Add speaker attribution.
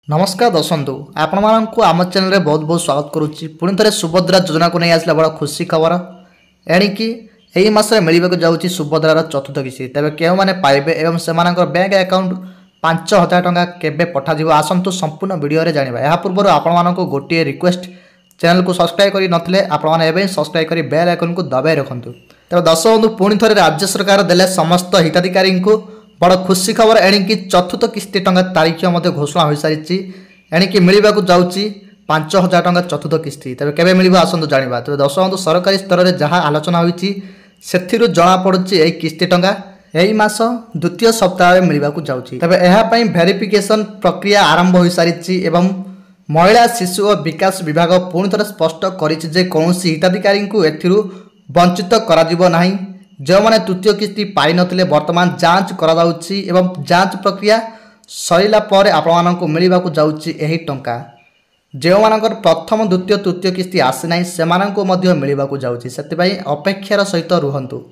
Speaker 1: नमस्कार दर्शक आपण मानक आम चैनल रे बहुत बहुत स्वागत करुच्ची पुणी थे सुभद्रा योजना को नहीं आसला बड़ा खुशी खबर एणिकी यही मासरे मिलवाक जाऊँगी सुभद्रार चतुर्थ किस्ती तेज के मैंने पाइबे एवं से बैंक अकाउंट 5,000 टंका केबे पठाଯିव आसतु संपूर्ण वीडियो रे जानिबा। या पूर्व आपण मानक गोटे रिक्वेस्ट चैनल को सब्सक्राइब करी नथिले आपण माने एबे सब्सक्राइब करी बेल आइकन को दबाई रखंतु। तेज दर्शक बंधु पुणी थे राज्य सरकार देले समस्त हिताधिकारी को बड़ खुशी खबर एणिकी चतुर्थ किस्ती टंका तारीख घोषणा हो सारी एणिकी मिलवाक जाऊँगी 5,000 टंका चतुर्थ किस्ती तेज केबे मिलिबा आसतु जानिबा। तेज दर्शक बंधु सरकारी स्तर में जहाँ आलोचना होती से जना पड़ुची यही किस्ती टंका यही मास द्वितीय सप्ताह में मिलवाक जाऊँगी। तेज यापाई भेरिफिकेशन प्रक्रिया आरंभ हो सारी एवं महिला शिशु और विकास विभाग पुणी थे स्पष्ट कर कौन हिताधिकारी को एथिरू वंचित करा नाही। जो मैंने तृतीय किस्ती पाई नथिले वर्तमान जांच करा जाउची एवं जांच प्रक्रिया सरिला पर आपण को मिलवाक जाउची एही टंका। जो मानकर प्रथम द्वितीय तृतीय किस्ती आसी नाही सेमानंको मध्य मिलवाक जाउची सेतिबाई अपेक्षार सहित रुहंतु।